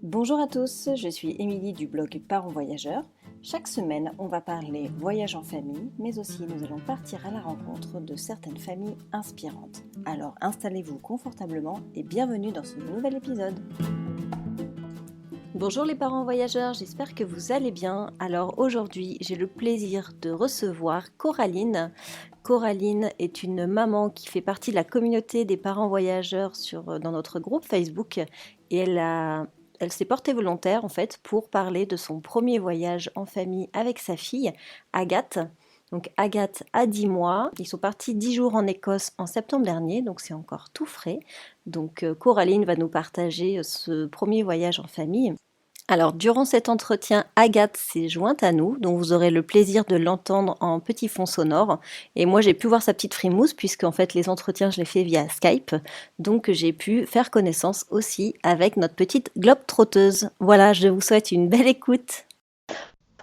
Bonjour à tous, je suis Émilie du blog Parents Voyageurs. Chaque semaine, on va parler voyage en famille, mais aussi nous allons partir à la rencontre de certaines familles inspirantes. Alors installez-vous confortablement et bienvenue dans ce nouvel épisode. Bonjour les parents voyageurs, j'espère que vous allez bien. Alors aujourd'hui, j'ai le plaisir de recevoir Coraline. Coraline est une maman qui fait partie de la communauté des parents voyageurs dans notre groupe Facebook et elle s'est portée volontaire en fait pour parler de son premier voyage en famille avec sa fille Agathe. Donc Agathe a 10 mois, ils sont partis 10 jours en Écosse en septembre dernier, donc c'est encore tout frais. Donc Coraline va nous partager ce premier voyage en famille. Alors, durant cet entretien, Agathe s'est jointe à nous, donc vous aurez le plaisir de l'entendre en petit fond sonore. Et moi, j'ai pu voir sa petite frimousse, puisque en fait, les entretiens, je les fais via Skype. Donc, j'ai pu faire connaissance aussi avec notre petite globe-trotteuse. Voilà, je vous souhaite une belle écoute.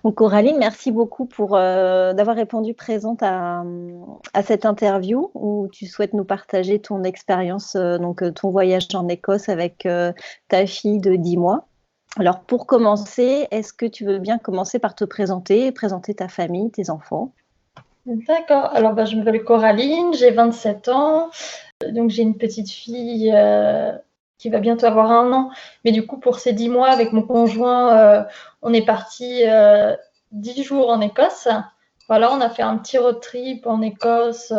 Donc, Coraline, merci beaucoup d'avoir répondu présente à cette interview où tu souhaites nous partager ton expérience, ton voyage en Écosse avec ta fille de 10 mois. Alors, pour commencer, est-ce que tu veux bien commencer par te présenter ta famille, tes enfants? D'accord. Alors, je m'appelle Coraline, j'ai 27 ans. Donc, j'ai une petite fille qui va bientôt avoir 1 an. Mais du coup, pour ces 10 mois, avec mon conjoint, on est parti 10 jours en Écosse. Voilà, on a fait un petit road trip en Écosse.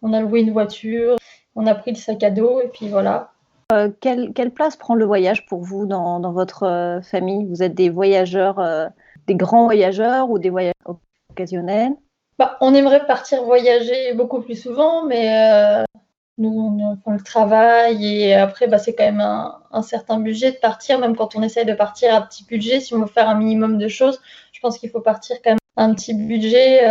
On a loué une voiture, on a pris le sac à dos et puis voilà. Quelle place prend le voyage pour vous dans votre famille? Vous êtes des voyageurs, des grands voyageurs ou des voyageurs occasionnels? On aimerait partir voyager beaucoup plus souvent, mais nous, on le travail et après, c'est quand même un certain budget de partir, même quand on essaye de partir à petit budget, si on veut faire un minimum de choses, je pense qu'il faut partir quand même un petit budget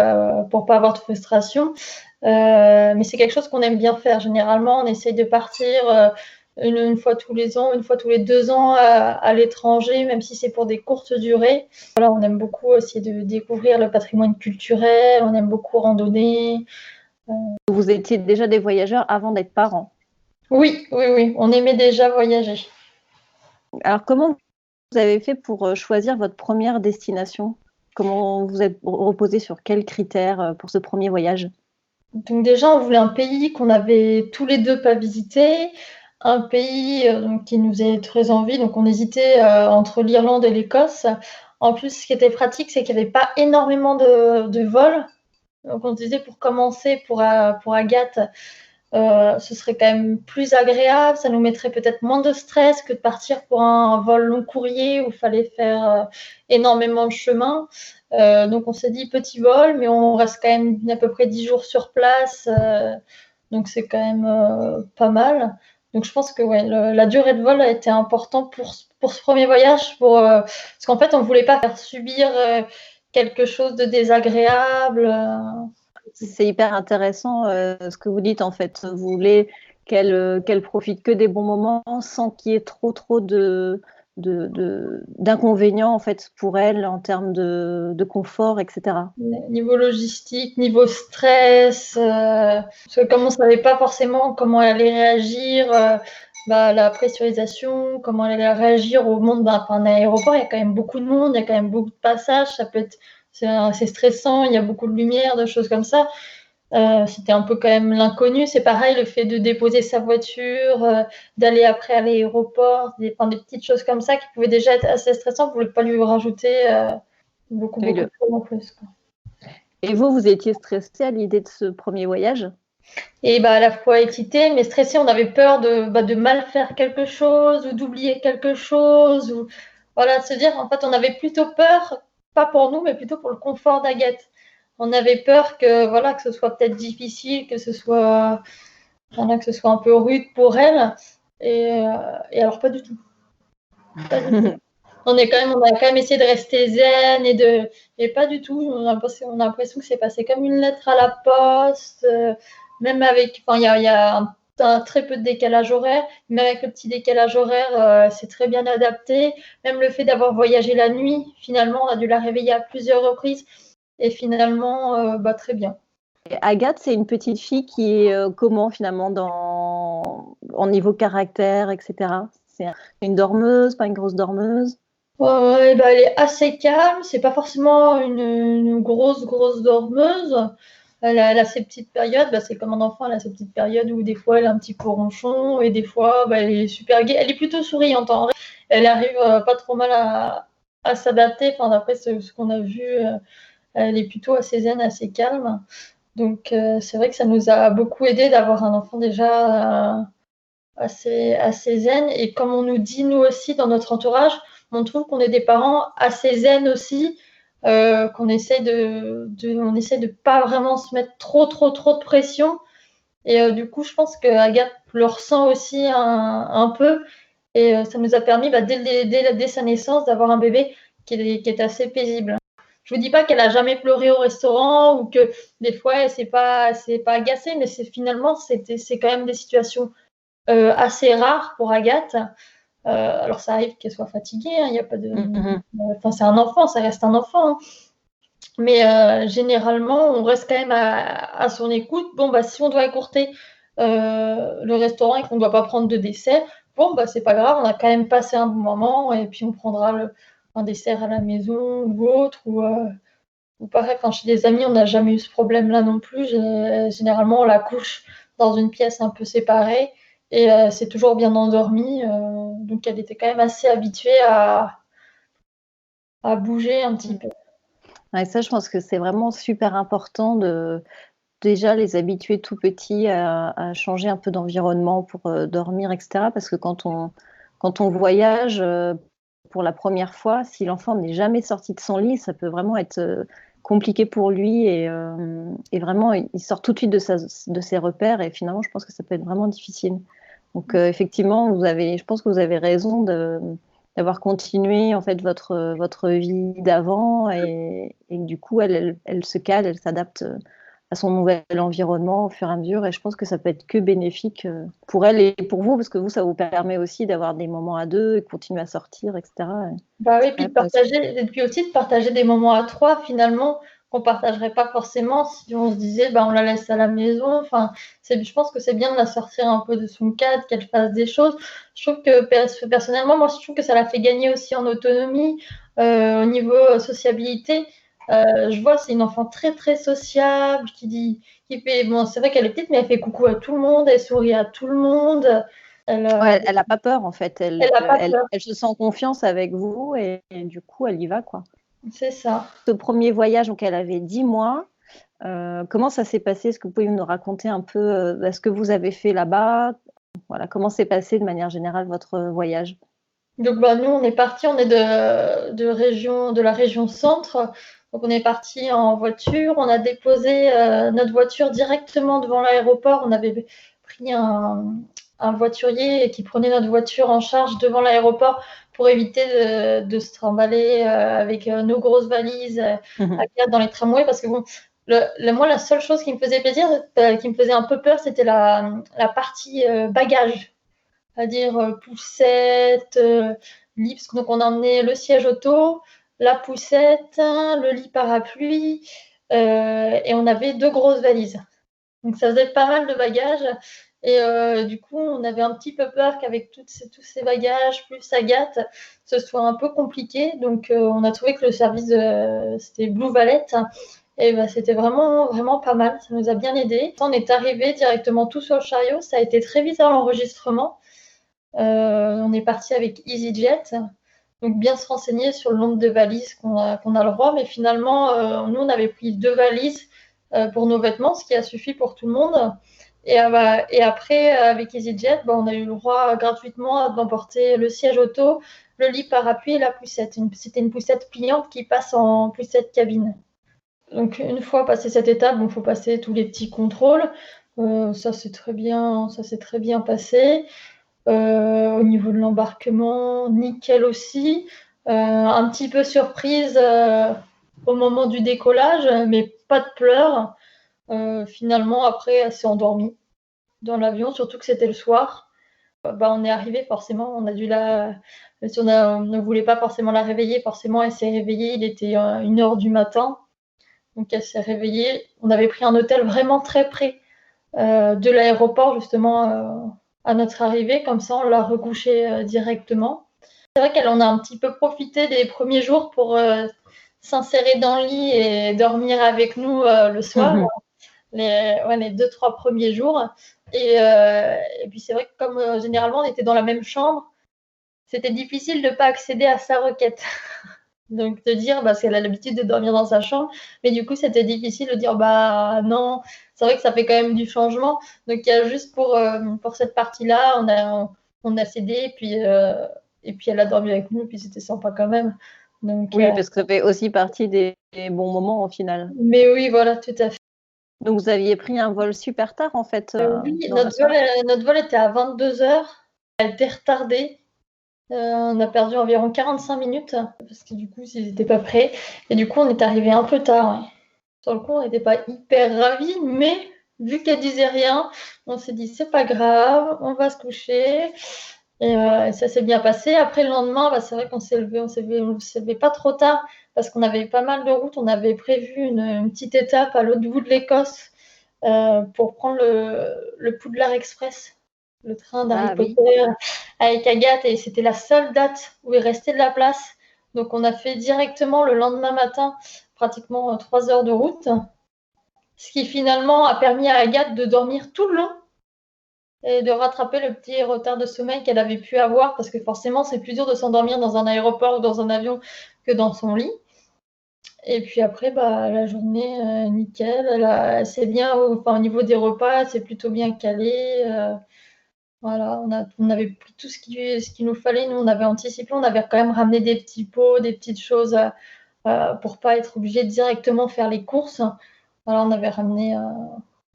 pour pas avoir de frustration. Mais c'est quelque chose qu'on aime bien faire. Généralement, on essaye de partir une fois tous les ans, une fois tous les 2 ans à l'étranger, même si c'est pour des courtes durées. Voilà, on aime beaucoup aussi de découvrir le patrimoine culturel, on aime beaucoup randonner. Vous étiez déjà des voyageurs avant d'être parents. Oui, on aimait déjà voyager. Alors, comment vous avez fait pour choisir votre première destination? Comment vous êtes reposé sur quels critères pour ce premier voyage? Donc déjà, on voulait un pays qu'on avait tous les 2 pas visité, un pays donc qui nous faisait très envie, donc on hésitait entre l'Irlande et l'Écosse. En plus, ce qui était pratique, c'est qu'il n'y avait pas énormément de vols. Donc on se disait pour commencer, pour Agathe, ce serait quand même plus agréable, ça nous mettrait peut-être moins de stress que de partir pour un vol long courrier où il fallait faire énormément de chemin. Donc on s'est dit petit vol, mais on reste quand même à peu près 10 jours sur place, donc c'est quand même pas mal. Donc je pense que la durée de vol a été importante pour ce premier voyage, parce qu'en fait on voulait pas faire subir quelque chose de désagréable. C'est hyper intéressant ce que vous dites en fait. Vous voulez qu'elle profite que des bons moments sans qu'il y ait trop d'inconvénients en fait pour elle en termes de confort, etc. Niveau logistique, niveau stress, parce que comme on savait pas forcément comment elle allait réagir, la pressurisation, comment elle allait réagir au monde d'un aéroport, il y a quand même beaucoup de monde, il y a quand même beaucoup de passages, ça peut être c'est stressant, il y a beaucoup de lumière, de choses comme ça. C'était un peu quand même l'inconnu. C'est pareil, le fait de déposer sa voiture, d'aller après à l'aéroport, des petites choses comme ça qui pouvaient déjà être assez stressantes. On ne voulait pas lui rajouter beaucoup de choses en plus, quoi. Et vous étiez stressée à l'idée de ce premier voyage? Et à la fois excitée, mais stressée, on avait peur de mal faire quelque chose ou d'oublier quelque chose. Ou, voilà, de se dire, en fait, on avait plutôt peur, pas pour nous, mais plutôt pour le confort d'Agathe. On avait peur que ce soit peut-être difficile, que ce soit un peu rude pour elle. Et alors, pas du tout. Pas du tout. On a quand même essayé de rester zen et pas du tout. On a l'impression que c'est passé comme une lettre à la poste, même avec, il y a un très peu de décalage horaire, mais avec le petit décalage horaire, c'est très bien adapté. Même le fait d'avoir voyagé la nuit, finalement, on a dû la réveiller à plusieurs reprises et finalement, très bien. Et Agathe, c'est une petite fille qui est comment finalement en niveau caractère, etc. C'est une dormeuse, pas une grosse dormeuse? Ouais, bah, elle est assez calme. C'est pas forcément une grosse dormeuse. Elle a ses petites périodes. Bah, c'est comme un enfant, elle a ses petites périodes où des fois elle est un petit peu ronchon et des fois bah, elle est super gaie. Elle est plutôt souriante en vrai. Elle arrive pas trop mal à s'adapter. Enfin, d'après ce qu'on a vu, elle est plutôt assez zen, assez calme. Donc c'est vrai que ça nous a beaucoup aidé d'avoir un enfant déjà assez zen. Et comme on nous dit, nous aussi, dans notre entourage, on trouve qu'on est des parents assez zen aussi, qu'on essaie on essaie de pas vraiment se mettre trop de pression. Et du coup, je pense que Agathe le ressent aussi un peu. Et ça nous a permis, bah, dès sa naissance, d'avoir un bébé qui est assez paisible. Je vous dis pas qu'elle a jamais pleuré au restaurant ou que des fois elle s'est pas agacée, mais finalement c'est quand même des situations assez rares pour Agathe. Alors ça arrive qu'elle soit fatiguée, il y a pas de, enfin c'est un enfant, ça reste un enfant, hein. Mais généralement on reste quand même à son écoute. Bon bah si on doit écourter le restaurant et qu'on ne doit pas prendre de dessert, bon bah c'est pas grave, on a quand même passé un bon moment et puis on prendra un dessert à la maison ou autre ou pareil. Enfin chez des amis on n'a jamais eu ce problème là non plus. Généralement on la couche dans une pièce un peu séparée et c'est toujours bien endormi. Donc elle était quand même assez habituée à bouger un petit peu. Ouais, ça, je pense que c'est vraiment super important de déjà les habituer tout petits à changer un peu d'environnement pour dormir, etc. Parce que quand on voyage pour la première fois, si l'enfant n'est jamais sorti de son lit, ça peut vraiment être compliqué pour lui et vraiment, il sort tout de suite de ses repères et finalement, je pense que ça peut être vraiment difficile. Donc, effectivement, je pense que vous avez raison d'avoir continué en fait votre vie d'avant et du coup, elle se cale, elle s'adapte à son nouvel environnement au fur et à mesure. Et je pense que ça peut être que bénéfique pour elle et pour vous, parce que vous, ça vous permet aussi d'avoir des moments à deux, et de continuer à sortir, etc. Bah oui, puis Ouais, parce- puis aussi de partager des moments à trois finalement qu'on partagerait pas forcément si on se disait bah on la laisse à la maison. Enfin, je pense que c'est bien de la sortir un peu de son cadre, qu'elle fasse des choses. Je trouve que personnellement, moi je trouve que ça la fait gagner aussi en autonomie, au niveau sociabilité. Je vois, c'est une enfant très sociable qui fait bon, c'est vrai qu'elle est petite, mais elle fait coucou à tout le monde, elle sourit à tout le monde. Elle, ouais, elle n'a pas peur, en fait. elle a pas peur, Elle se sent en confiance avec vous et du coup, elle y va, quoi. c'est ça. Ce premier voyage, donc elle avait 10 mois. Comment ça s'est passé? Est-ce que vous pouvez nous raconter un peu ce que vous avez fait là-bas? Voilà, comment s'est passé de manière générale votre voyage? Donc bah, nous, on est parti, on est de la région centre. Donc on est parti en voiture, on a déposé notre voiture directement devant l'aéroport. On avait pris un voiturier qui prenait notre voiture en charge devant l'aéroport pour éviter de se trimballer avec nos grosses valises à quatre dans les tramways. Parce que bon, moi, la seule chose qui me faisait plaisir, qui me faisait un peu peur, c'était la partie bagages, c'est-à-dire poussette, lit, parce que donc on a emmené le siège auto, la poussette, le lit parapluie, et on avait 2 grosses valises. Donc ça faisait pas mal de bagages et du coup, on avait un petit peu peur qu'avec tous ces bagages, plus Agathe, ce soit un peu compliqué. Donc on a trouvé que le service, c'était Blue Valet et bah, c'était vraiment pas mal, ça nous a bien aidés. On est arrivés directement tout sur le chariot, ça a été très vite à l'enregistrement. On est parti avec EasyJet, donc bien se renseigner sur le nombre de valises qu'on a le droit, mais finalement, nous, on avait pris 2 valises pour nos vêtements, ce qui a suffi pour tout le monde. Et après, avec EasyJet, on a eu le droit gratuitement d'emporter le siège auto, le lit parapluie et la poussette. C'était une poussette pliante qui passe en poussette cabine. Donc une fois passé cette étape, il faut passer tous les petits contrôles. Ça s'est très bien passé. Au niveau de l'embarquement, nickel aussi. Un petit peu surprise au moment du décollage, mais pas de pleurs. Finalement, après, elle s'est endormie dans l'avion, surtout que c'était le soir. On est arrivé, forcément, on a dû si on ne voulait pas forcément la réveiller, forcément, elle s'est réveillée, il était 1h du matin. Donc elle s'est réveillée. On avait pris un hôtel vraiment très près de l'aéroport, justement, à notre arrivée, comme ça on l'a recouchée directement. C'est vrai qu'elle en a un petit peu profité des premiers jours pour s'insérer dans le lit et dormir avec nous le soir, les 2-3 premiers jours. Et puis c'est vrai que comme généralement on était dans la même chambre, c'était difficile de ne pas accéder à sa requête. Donc de dire, parce qu'elle a l'habitude de dormir dans sa chambre, mais du coup c'était difficile de dire, bah non, c'est vrai que ça fait quand même du changement. Donc il y a juste pour cette partie-là, on a cédé, et puis elle a dormi avec nous, puis c'était sympa quand même. Donc, Oui, parce que ça fait aussi partie des bons moments au final. mais oui, voilà, tout à fait. Donc vous aviez pris un vol super tard en fait Oui, dans la soirée. notre vol était à 22h, elle était retardée. On a perdu environ 45 minutes parce que du coup, ils n'étaient pas prêts. Et du coup, on est arrivé un peu tard. Ouais. Sur le coup, on n'était pas hyper ravis, mais vu qu'elle disait rien, on s'est dit c'est pas grave, on va se coucher. Et ça s'est bien passé. Après, le lendemain, bah, c'est vrai qu'on s'est levé pas trop tard parce qu'on avait pas mal de routes. On avait prévu une petite étape à l'autre bout de l'Écosse pour prendre le Poudlard Express, le train d'Harry Ah oui. Potter avec Agathe. Et c'était la seule date où il restait de la place. Donc, on a fait directement le lendemain matin, pratiquement 3 heures de route, ce qui finalement a permis à Agathe de dormir tout le long et de rattraper le petit retard de sommeil qu'elle avait pu avoir, parce que forcément, c'est plus dur de s'endormir dans un aéroport ou dans un avion que dans son lit. Et puis après, bah, la journée, nickel. Elle s'est bien, enfin, au niveau des repas, elle s'est plutôt bien calée. Voilà, on avait pris tout ce qu'il nous fallait. Nous, on avait anticipé, on avait quand même ramené des petits pots, des petites choses pour pas être obligé de directement faire les courses. Voilà, on avait ramené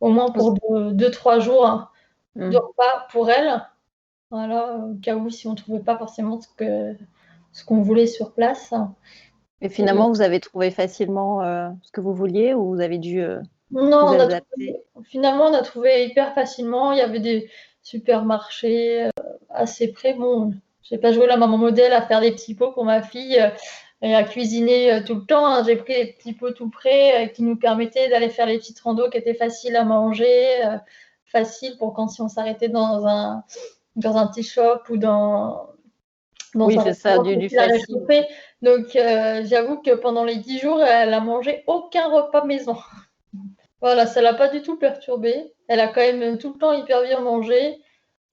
au moins pour 2-3 jours de repas pour elle. Voilà, au cas où si on ne trouvait pas forcément ce qu'on voulait sur place. Et Et finalement, vous avez trouvé facilement ce que vous vouliez ou vous avez dû vous non, adapter? finalement, on a trouvé hyper facilement. Il y avait des supermarchés assez près. Bon, j'ai pas joué la maman modèle à faire des petits pots pour ma fille et à cuisiner tout le temps. Hein. J'ai pris des petits pots tout près qui nous permettaient d'aller faire les petites randos qui étaient faciles à manger, faciles pour quand si on s'arrêtait dans un petit shop ou dans Oui, un c'est ça, restaurant du facile à facile. réchauffer. Donc, j'avoue que pendant les 10 jours, elle a mangé aucun repas maison. Voilà, ça l'a pas du tout perturbée. Elle a quand même tout le temps hyper bien mangé.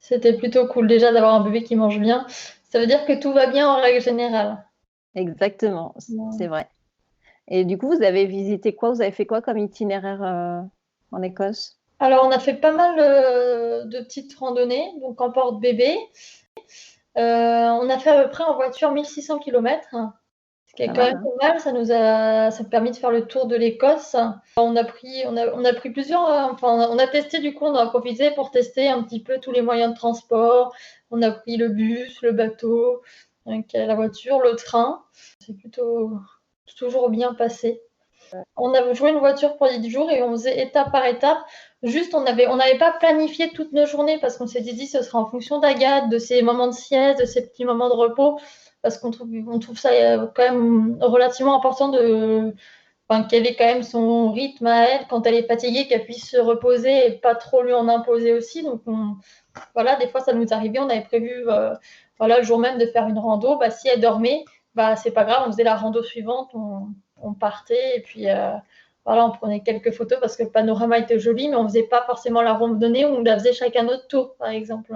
C'était plutôt cool déjà d'avoir un bébé qui mange bien. Ça veut dire que tout va bien en règle générale. Exactement, c'est Ouais. vrai. Et du coup, vous avez visité quoi? Vous avez fait quoi comme itinéraire en Écosse? Alors, on a fait pas mal de petites randonnées, donc en porte-bébé. On a fait à peu près en voiture 1600 km. Ce qui est Pas quand mal, même hein? pas mal, ça a permis de faire le tour de l'Écosse. On a pris plusieurs, enfin, on a testé du coup, on en a profité pour tester un petit peu tous les moyens de transport. On a pris le bus, le bateau, donc, la voiture, le train. C'est plutôt toujours bien passé. On avait joué une voiture pour 10 jours et on faisait étape par étape. Juste, on n'avait pas planifié toutes nos journées parce qu'on s'était dit ce sera en fonction d'Agathe, de ses moments de sieste, de ses petits moments de repos, parce on trouve ça quand même relativement important enfin, qu'elle ait quand même son rythme à elle quand elle est fatiguée, qu'elle puisse se reposer et pas trop lui en imposer aussi. Donc, voilà, des fois, ça nous arrivait, on avait prévu voilà, le jour même de faire une rando. Bah, si elle dormait, bah, c'est pas grave, on faisait la rando suivante, on partait et puis voilà, on prenait quelques photos parce que le panorama était joli, mais on faisait pas forcément la randonnée, on la faisait chacun notre tour, par exemple.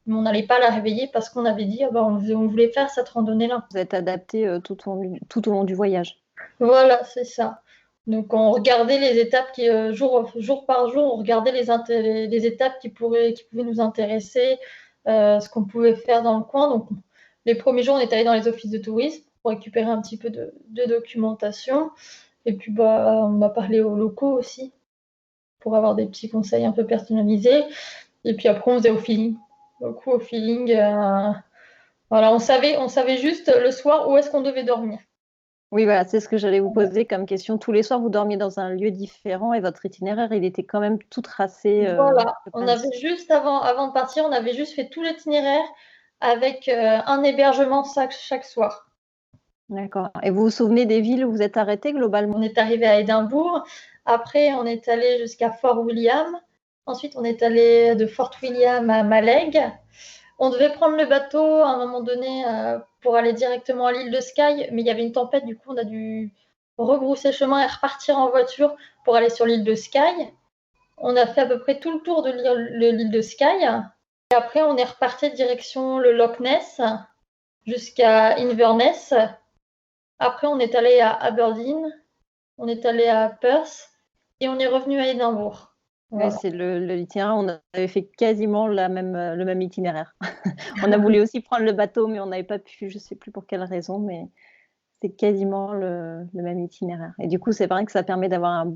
Mais on n'allait pas la réveiller parce qu'on avait dit ah bah, on voulait faire cette randonnée-là. Vous êtes adapté tout au long du voyage. Voilà, c'est ça. Donc on regardait les étapes jour par jour, on regardait les étapes qui pouvaient nous intéresser, ce qu'on pouvait faire dans le coin. Donc les premiers jours, on est allé dans les offices de tourisme pour récupérer un petit peu de documentation. Et puis bah, on m'a parlé aux locaux aussi pour avoir des petits conseils un peu personnalisés. Et puis après, on faisait au feeling. Beaucoup au feeling. Voilà, on savait juste le soir où est-ce qu'on devait dormir. Oui, voilà, c'est ce que j'allais vous poser comme question. Tous les soirs, vous dormiez dans un lieu différent et votre itinéraire, il était quand même tout tracé Voilà, de on base. avait juste avant de partir, on avait juste fait tout l'itinéraire avec un hébergement chaque soir. D'accord. Et vous vous souvenez des villes où vous êtes arrêté globalement? On est arrivé à Édimbourg, après on est allé jusqu'à Fort William, Ensuite, on est allé de Fort William à Maleg. On devait prendre le bateau à un moment donné pour aller directement à l'île de Skye, mais il y avait une tempête, du coup, on a dû rebrousser chemin et repartir en voiture pour aller sur l'île de Skye. On a fait à peu près tout le tour de l'île de Skye. Et après, on est reparti direction le Loch Ness jusqu'à Inverness. Après, on est allé à Aberdeen, on est allé à Perth et on est revenu à Édimbourg. Ouais, Voilà. c'est l'itinéraire. On avait fait quasiment le même itinéraire. On a voulu aussi prendre le bateau, mais on n'avait pas pu, je ne sais plus pour quelle raison, mais c'est quasiment le même itinéraire. Et du coup, c'est vrai que ça permet d'avoir un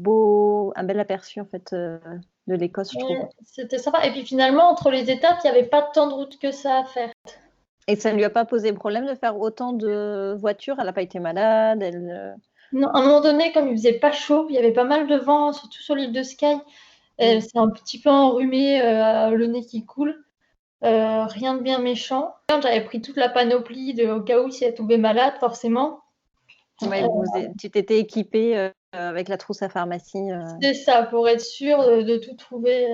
bel aperçu en fait de l'Écosse, je trouve. C'était sympa. Et puis finalement, entre les étapes, il n'y avait pas tant de route que ça à faire. Et ça ne lui a pas posé problème de faire autant de voitures? Elle n'a pas été malade? Non, à un moment donné, comme il faisait pas chaud, il y avait pas mal de vent, surtout sur l'île de Skye. C'est un petit peu enrhumé, le nez qui coule. Rien de bien méchant. J'avais pris toute la panoplie au cas où si elle tombait malade, forcément. Ouais, tu t'étais équipée avec la trousse à pharmacie. C'est ça, pour être sûr de tout trouver,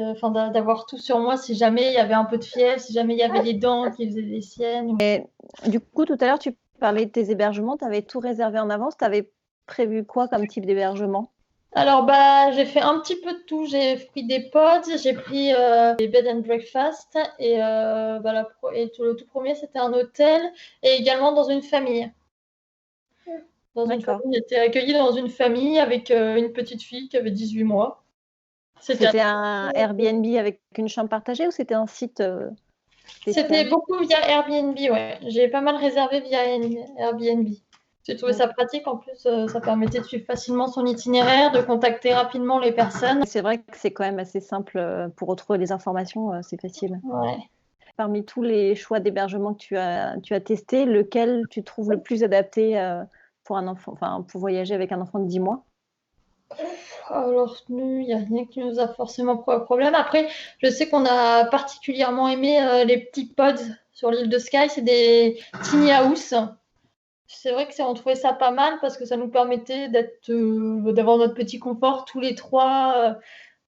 d'avoir tout sur moi si jamais il y avait un peu de fièvre, si jamais il y avait des dents qui faisaient des siennes. Et du coup, tout à l'heure, tu parlais de tes hébergements. Tu avais tout réservé en avance. Tu avais prévu quoi comme type d'hébergement? Alors, j'ai fait un petit peu de tout. J'ai pris des pods, j'ai pris des bed and breakfast et, le tout premier, c'était un hôtel et également dans une famille. D'accord. On était accueillis dans une famille avec une petite fille qui avait 18 mois. C'était un Airbnb avec une chambre partagée ou c'était un site spécial? C'était beaucoup via Airbnb, ouais. J'ai pas mal réservé via Airbnb. J'ai trouvé ça pratique. En plus, ça permettait de suivre facilement son itinéraire, de contacter rapidement les personnes. C'est vrai que c'est quand même assez simple pour retrouver les informations, c'est facile. Ouais. Parmi tous les choix d'hébergement que tu as testé, lequel tu trouves le plus adapté pour un enfant, enfin pour voyager avec un enfant de 10 mois? Alors, nous, il n'y a rien qui nous a forcément posé problème. Après, je sais qu'on a particulièrement aimé les petits pods sur l'île de Skye. C'est des tiny house. C'est vrai que on trouvait ça pas mal parce que ça nous permettait d'avoir notre petit confort tous les trois,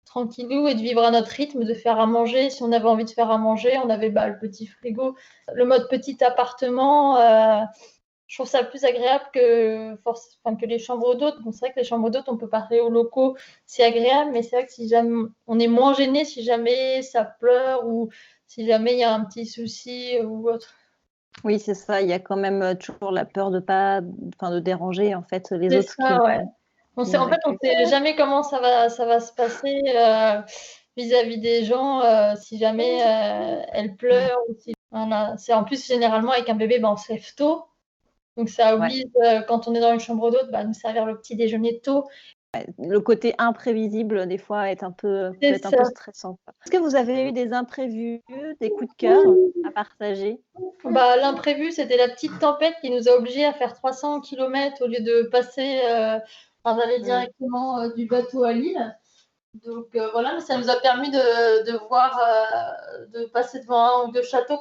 tranquillou, et de vivre à notre rythme, de faire à manger. Si on avait envie de faire à manger, on avait le petit frigo. Le mode petit appartement, je trouve ça plus agréable que les chambres d'hôtes. Bon, c'est vrai que les chambres d'hôtes, on peut parler aux locaux, c'est agréable, mais c'est vrai que si jamais on est moins gêné si jamais ça pleure ou si jamais il y a un petit souci ou autre. Oui, c'est ça. Il y a quand même toujours la peur de déranger en fait les C'est autres ça, ouais. En fait, on ne sait jamais comment ça va se passer vis-à-vis des gens, si jamais elle pleure. Voilà. C'est en plus généralement avec un bébé, on se lève tôt. Donc ça oblige, quand on est dans une chambre d'hôte, nous servir le petit déjeuner tôt. Le côté imprévisible, des fois, peut être un peu stressant. Est-ce que vous avez eu des imprévus, des coups de cœur à partager? L'imprévu, c'était la petite tempête qui nous a obligés à faire 300 km au lieu de passer, d'aller directement du bateau à l'île. Donc voilà, mais ça nous a permis de voir, de passer devant un ou deux châteaux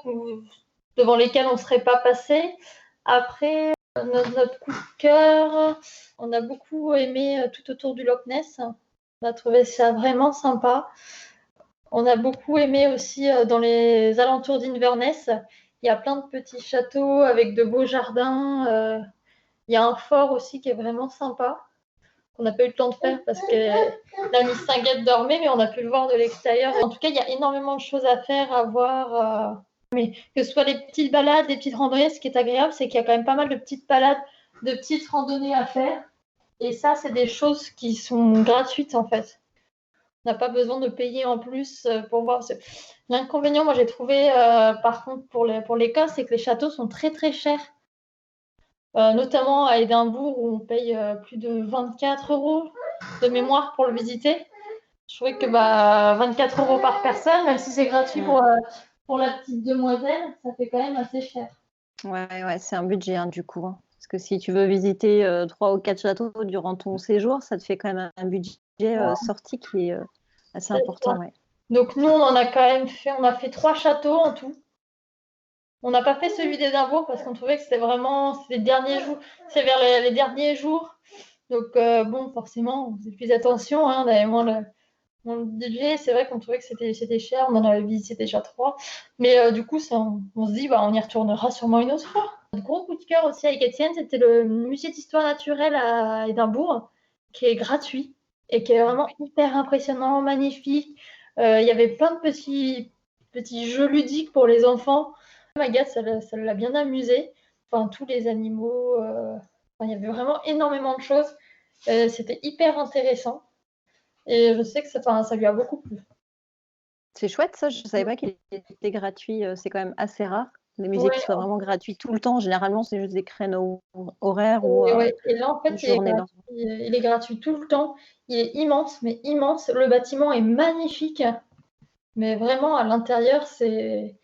devant lesquels on ne serait pas passé. Après, notre coup de cœur, on a beaucoup aimé tout autour du Loch Ness. On a trouvé ça vraiment sympa. On a beaucoup aimé aussi dans les alentours d'Inverness. Il y a plein de petits châteaux avec de beaux jardins. Il y a un fort aussi qui est vraiment sympa, qu'on n'a pas eu le temps de faire parce que la Miss Singuette dormait, mais on a pu le voir de l'extérieur. En tout cas, il y a énormément de choses à faire, à voir. Mais que ce soit les petites balades, les petites randonnées, ce qui est agréable, c'est qu'il y a quand même pas mal de petites balades, de petites randonnées à faire. Et ça, c'est des choses qui sont gratuites en fait. On n'a pas besoin de payer en plus pour voir. L'inconvénient, moi j'ai trouvé par contre pour l'Écosse, c'est que les châteaux sont très très chers. Notamment à Édimbourg où on paye plus de 24 € de mémoire pour le visiter. Je trouvais que 24 € par personne, même si c'est gratuit pour la petite demoiselle, ça fait quand même assez cher. Ouais, c'est un budget du coup. Parce que si tu veux visiter 3 ou 4 châteaux durant ton séjour, ça te fait quand même un budget sorti qui est assez important. Ouais. Donc nous, on a fait 3 châteaux en tout. On n'a pas fait celui d'Édimbourg parce qu'on trouvait que c'était les derniers jours, c'est vers les derniers jours. Donc forcément, on faisait plus attention, on avait moins Bon, le budget, c'est vrai qu'on trouvait que c'était cher, on en avait visité déjà 3. Mais du coup, on se dit, bah, on y retournera sûrement une autre fois. Le gros coup de cœur aussi avec Étienne, c'était le musée d'histoire naturelle à Édimbourg, qui est gratuit et qui est vraiment hyper impressionnant, magnifique. Il y avait plein de petits jeux ludiques pour les enfants. Agathe, ça l'a bien amusé. Enfin, tous les animaux, enfin, il y avait vraiment énormément de choses. C'était hyper intéressant. Et je sais que ça lui a beaucoup plu. C'est chouette ça, je savais pas qu'il était gratuit, c'est quand même assez rare, les musées qui Ouais, soient vraiment gratuits tout le temps. Généralement, c'est juste des créneaux horaires ou ouais. Et là, en fait, une journée dans il est gratuit tout le temps. Il est immense, mais immense. Le bâtiment est magnifique. Mais vraiment, à l'intérieur, c'est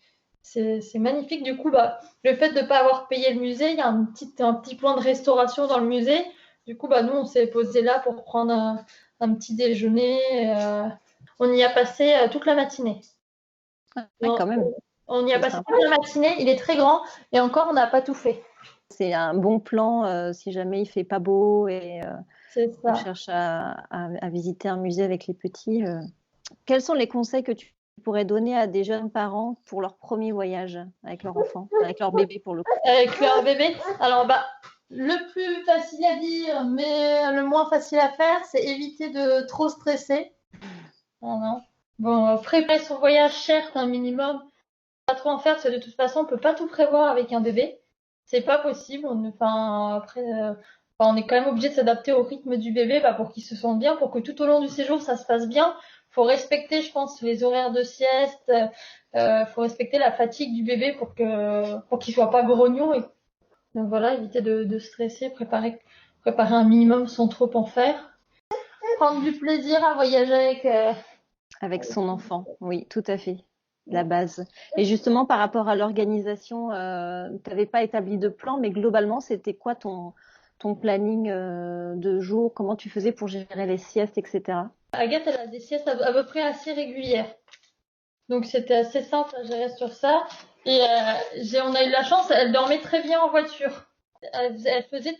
magnifique. Du coup, bah, le fait de ne pas avoir payé le musée, il y a un petit plan de restauration dans le musée. Du coup, bah, nous, on s'est posé là pour prendre un petit déjeuner. On y a passé toute la matinée. ouais, quand même, On y a c'est passé sympa. toute la matinée. Il est très grand et encore, on n'a pas tout fait. C'est un bon plan, si jamais il fait pas beau et C'est on ça. cherche à visiter un musée avec les petits. Quels sont les conseils que tu pourrais donner à des jeunes parents pour leur premier voyage avec leur enfant, avec leur bébé pour le coup? Avec leur bébé. Alors, bah, le plus facile à dire, mais le moins facile à faire, c'est éviter de trop stresser. Voilà. Bon, préparer son voyage, certes, un minimum. Pas trop en faire, parce que de toute façon, on peut pas tout prévoir avec un bébé. C'est pas possible. Enfin, après, enfin, on est quand même obligé de s'adapter au rythme du bébé, bah, pour qu'il se sente bien, pour que tout au long du séjour, ça se passe bien. Faut respecter, je pense, les horaires de sieste. Faut respecter la fatigue du bébé pour qu'il soit pas grognon. Donc voilà, éviter de stresser, préparer un minimum sans trop en faire. Prendre du plaisir à voyager avec. Avec son enfant, oui, tout à fait, la base. Et justement, par rapport à l'organisation, tu n'avais pas établi de plan, mais globalement, c'était quoi ton planning de jour? Comment tu faisais pour gérer les siestes, etc. Agathe, elle a des siestes à peu près assez régulières. Donc c'était assez simple à gérer sur ça. Et on a eu la chance, elle dormait très bien en voiture. Elle faisait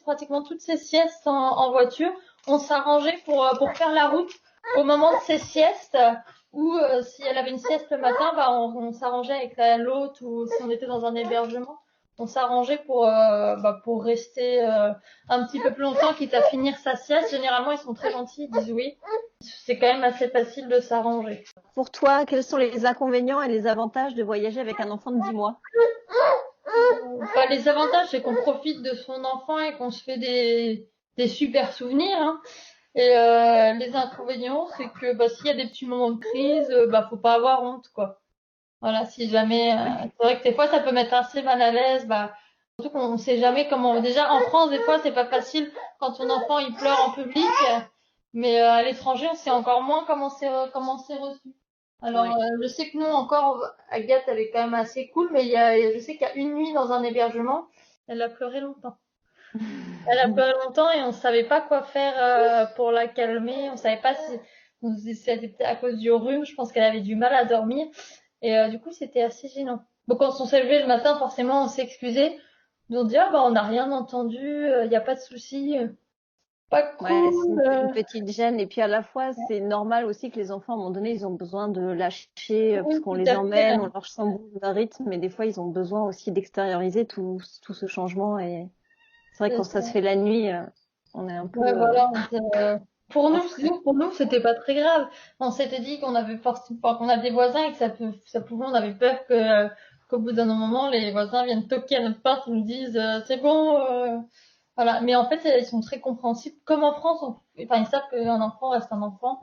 pratiquement toutes ses siestes en voiture. On s'arrangeait pour faire la route au moment de ses siestes. Ou si elle avait une sieste le matin, bah, on s'arrangeait avec l'hôte, ou si on était dans un hébergement, on s'arrangeait pour rester un petit peu plus longtemps, quitte à finir sa sieste. Généralement, ils sont très gentils, ils disent oui. C'est quand même assez facile de s'arranger. Pour toi, quels sont les inconvénients et les avantages de voyager avec un enfant de 10 mois? Bah, les avantages, c'est qu'on profite de son enfant et qu'on se fait des super souvenirs, hein. Et les inconvénients, c'est que bah, s'il y a des petits moments de crise, bah faut pas avoir honte, quoi. Voilà, si jamais, c'est vrai que des fois ça peut mettre assez mal à l'aise, bah surtout qu'on sait jamais comment. Déjà en France, des fois c'est pas facile quand ton enfant il pleure en public, mais à l'étranger on sait encore moins comment c'est reçu. Alors Ouais. je sais que nous encore, Agathe elle est quand même assez cool, mais je sais qu'il y a une nuit dans un hébergement, elle a pleuré longtemps. Elle a pleuré longtemps et on savait pas quoi faire pour la calmer. On savait pas si c'était à cause du rhume. Je pense qu'elle avait du mal à dormir. Et du coup, c'était assez gênant. Bon, quand on s'est levé le matin, forcément, on s'est excusé. On dit, ah bah, on n'a rien entendu, il n'y a pas de souci, pas Ouais, c'est cool. une petite gêne. Et puis à la fois, c'est normal aussi que les enfants, à un moment donné, ils ont besoin de lâcher, parce Oui, qu'on tout les à fait. emmène, on leur chamboule le rythme, mais des fois, ils ont besoin aussi d'extérioriser tout ce changement. Et c'est vrai que C'est quand ça se ça. fait la nuit, on est un peu Ouais, voilà. en stress. Pour nous, c'était pas très grave. On s'était dit qu'on avait enfin, qu'on a des voisins et que on avait peur qu'au bout d'un moment, les voisins viennent toquer à notre porte et nous disent, c'est bon, voilà. Mais en fait, ils sont très compréhensibles. Comme en France, enfin, ils savent qu'un enfant reste un enfant.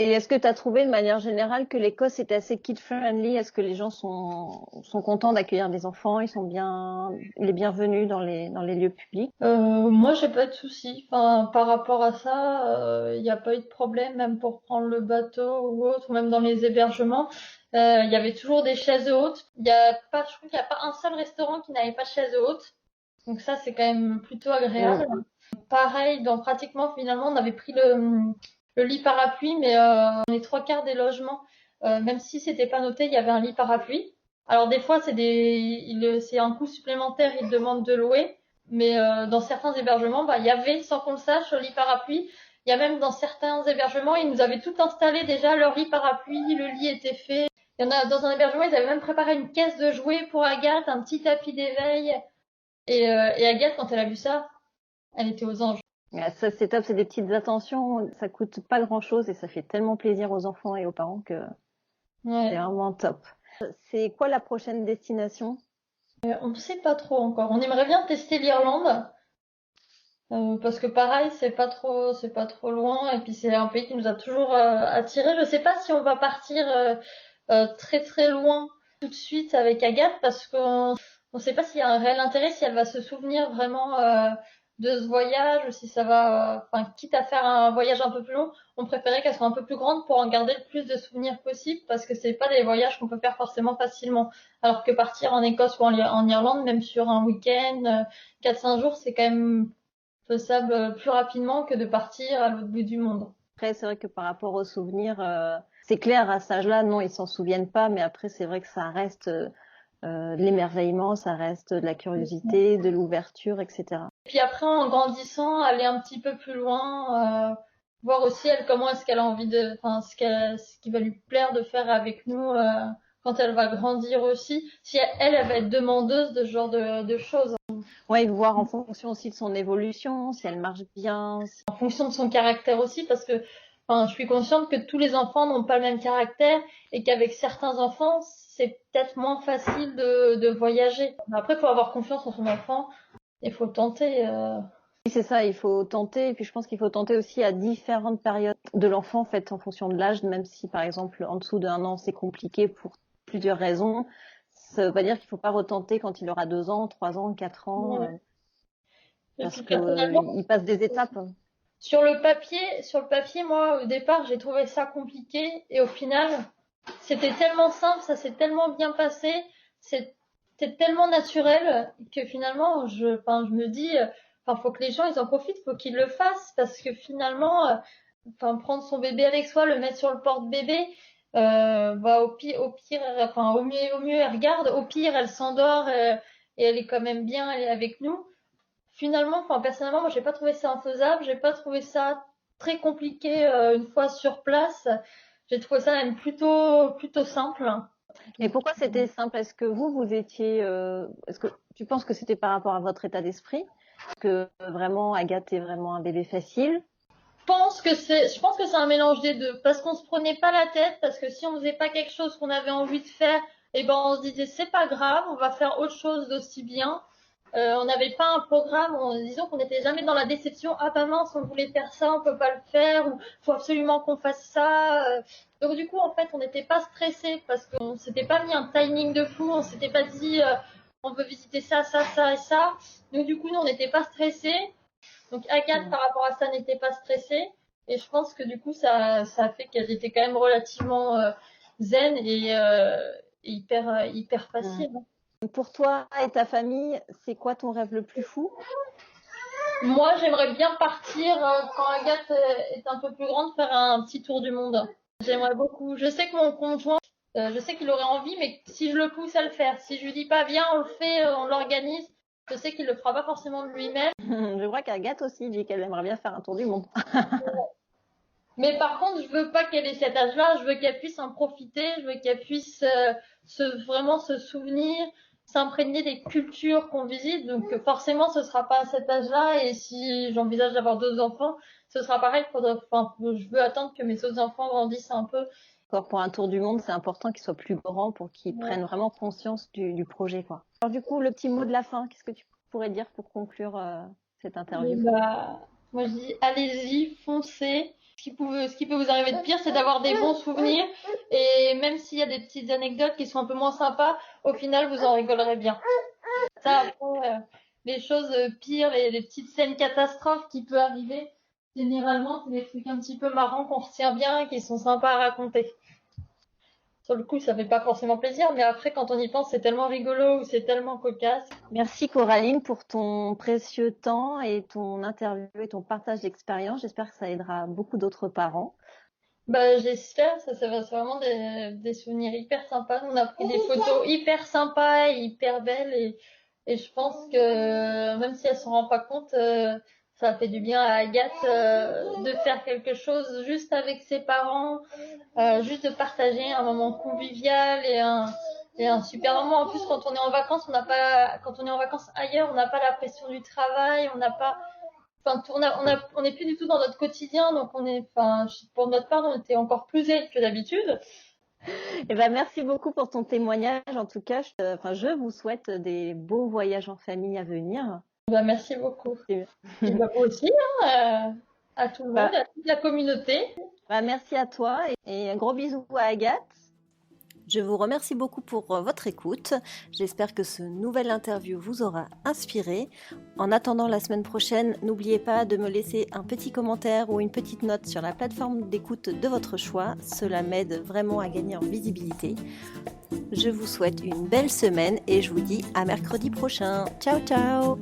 Et est-ce que tu as trouvé de manière générale que l'Écosse est assez kid-friendly? Est-ce que les gens sont contents d'accueillir des enfants? Ils sont bien les bienvenus dans les lieux publics? Moi, j'ai pas de soucis. Enfin, par rapport à ça, il n'y a pas eu de problème, même pour prendre le bateau ou autre, même dans les hébergements. Il y avait toujours des chaises hautes. Je trouve qu'il n'y a pas un seul restaurant qui n'avait pas de chaise haute. Donc ça, c'est quand même plutôt agréable. Mm. Pareil, dans pratiquement, finalement, on avait pris le lit parapluie, mais dans les trois quarts des logements, même si c'était pas noté, il y avait un lit parapluie. Alors des fois, c'est un coût supplémentaire, ils demandent de louer. Mais dans certains hébergements, bah, il y avait, sans qu'on le sache, le lit parapluie. Il y a même dans certains hébergements, ils nous avaient tout installé déjà, leur lit parapluie, le lit était fait. Il y en a dans un hébergement, ils avaient même préparé une caisse de jouets pour Agathe, un petit tapis d'éveil. Et Agathe, quand elle a vu ça, elle était aux anges. Ça, c'est top, c'est des petites attentions, ça coûte pas grand-chose et ça fait tellement plaisir aux enfants et aux parents que c'est Ouais. vraiment top. C'est quoi la prochaine destination? On ne sait pas trop encore. On aimerait bien tester l'Irlande. Parce que pareil, c'est pas trop loin, et puis c'est un pays qui nous a toujours attirés. Je sais pas si on va partir très très loin tout de suite avec Agathe, parce qu'on sait pas s'il y a un réel intérêt, si elle va se souvenir vraiment de ce voyage, ou si ça va, enfin, quitte à faire un voyage un peu plus long, on préférait qu'elle soit un peu plus grande pour en garder le plus de souvenirs possible, parce que c'est pas des voyages qu'on peut faire forcément facilement. Alors que partir en Écosse ou en Irlande, même sur un week-end, 4-5 jours, c'est quand même faisable plus rapidement que de partir à l'autre bout du monde. Après, c'est vrai que par rapport aux souvenirs, c'est clair, à cet âge-là, non, ils s'en souviennent pas, mais après, c'est vrai que ça reste de l'émerveillement, ça reste de la curiosité, de l'ouverture, etc. Puis après, en grandissant, aller un petit peu plus loin, voir aussi elle comment est-ce qu'elle a envie de, enfin ce qui va lui plaire de faire avec nous quand elle va grandir aussi. Si elle va être demandeuse de ce genre de choses. Ouais, voir en fonction aussi de son évolution, si elle marche bien. En fonction de son caractère aussi, parce que enfin, je suis consciente que tous les enfants n'ont pas le même caractère et qu'avec certains enfants, c'est peut-être moins facile de voyager. Après, il faut avoir confiance en son enfant. Il faut tenter. Oui, c'est ça, il faut tenter. Et puis je pense qu'il faut tenter aussi à différentes périodes de l'enfant, en fait, en fonction de l'âge, même si par exemple en dessous d'un an c'est compliqué pour plusieurs raisons. Ça veut pas dire qu'il faut pas retenter quand il aura 2 ans, 3 ans, 4 ans, Ouais. Et parce puis que personnellement, il passe des étapes. sur le papier, moi au départ, j'ai trouvé ça compliqué et au final, c'était tellement simple, ça s'est tellement bien passé, c'était tellement naturel que finalement, enfin, je me dis, enfin, faut que les gens ils en profitent, faut qu'ils le fassent parce que finalement, enfin, prendre son bébé avec soi, le mettre sur le porte-bébé, bah au pire, enfin au mieux elle regarde, au pire elle s'endort et elle est quand même bien, elle est avec nous. Finalement, enfin personnellement, moi j'ai pas trouvé ça infaisable, j'ai pas trouvé ça très compliqué une fois sur place. J'ai trouvé ça même plutôt simple. Et Donc, pourquoi c'était simple? Est-ce que vous étiez, est-ce que tu penses que c'était par rapport à votre état d'esprit? Que vraiment Agathe est vraiment un bébé facile? je pense que c'est un mélange des deux, parce qu'on se prenait pas la tête, parce que si on faisait pas quelque chose qu'on avait envie de faire, et ben on se disait c'est pas grave, on va faire autre chose d'aussi bien. On n'avait pas un programme, disons qu'on n'était jamais dans la déception, ah bah mince, on voulait faire ça, on peut pas le faire, ou faut absolument qu'on fasse ça. Donc du coup, en fait, on n'était pas stressé parce qu'on s'était pas mis un timing de fou, on s'était pas dit on veut visiter ça, ça, ça et ça. Donc du coup, nous, on n'était pas stressé. Donc Agathe, Mm. par rapport à ça, n'était pas stressée. Et je pense que du coup, ça a fait qu'elle était quand même relativement zen et hyper Mm. facile. Pour toi et ta famille, c'est quoi ton rêve le plus fou? Moi, j'aimerais bien partir quand Agathe est un peu plus grande, faire un petit tour du monde. J'aimerais beaucoup. Je sais que mon conjoint, je sais qu'il aurait envie, mais si je le pousse à le faire, si je lui dis pas viens, on le fait, on l'organise, je sais qu'il le fera pas forcément de lui-même. Je crois qu'Agathe aussi dit qu'elle aimerait bien faire un tour du monde. Mais par contre, je veux pas qu'elle ait cet âge-là. Je veux qu'elle puisse en profiter. Je veux qu'elle puisse vraiment se souvenir, s'imprégner des cultures qu'on visite. Donc forcément, ce sera pas à cet âge-là. Et si j'envisage d'avoir 2 enfants, ce sera pareil. Enfin, je veux attendre que mes autres enfants grandissent un peu. Encore pour un tour du monde, c'est important qu'il soit plus grand pour qu'ils Ouais. prennent vraiment conscience du projet, quoi. Alors du coup, le petit mot de la fin, qu'est-ce que tu pourrais dire pour conclure cette Et interview? bah, moi je dis allez-y, foncez. Ce qui peut vous arriver de pire, c'est d'avoir des bons souvenirs. Et même s'il y a des petites anecdotes qui sont un peu moins sympas, au final, vous en rigolerez bien. Ça, après, les choses pires, les petites scènes catastrophes qui peuvent arriver, généralement, c'est des trucs un petit peu marrants qu'on retient bien et qui sont sympas à raconter. Sur le coup, ça fait pas forcément plaisir, mais après, quand on y pense, c'est tellement rigolo ou c'est tellement cocasse. Merci Coraline pour ton précieux temps et ton interview et ton partage d'expérience. J'espère que ça aidera beaucoup d'autres parents. Bah, j'espère, c'est vraiment des souvenirs hyper sympas. On a pris des photos hyper sympas et hyper belles et je pense que même si elle s'en rend pas compte, ça a fait du bien à Agathe de faire quelque chose juste avec ses parents, juste de partager un moment convivial et un super moment. En plus, quand on est en vacances, quand on est en vacances ailleurs, on n'a pas la pression du travail, on n'a pas, enfin, on n'est plus du tout dans notre quotidien, donc pour notre part, on était encore plus zen que d'habitude. Eh ben, merci beaucoup pour ton témoignage. En tout cas, je vous souhaite des beaux voyages en famille à venir. Merci beaucoup. Et moi aussi, à tout le monde, à toute la communauté. Merci à toi et un gros bisou à Agathe. Je vous remercie beaucoup pour votre écoute. J'espère que ce nouvel interview vous aura inspiré. En attendant la semaine prochaine, n'oubliez pas de me laisser un petit commentaire ou une petite note sur la plateforme d'écoute de votre choix. Cela m'aide vraiment à gagner en visibilité. Je vous souhaite une belle semaine et je vous dis à mercredi prochain. Ciao ciao!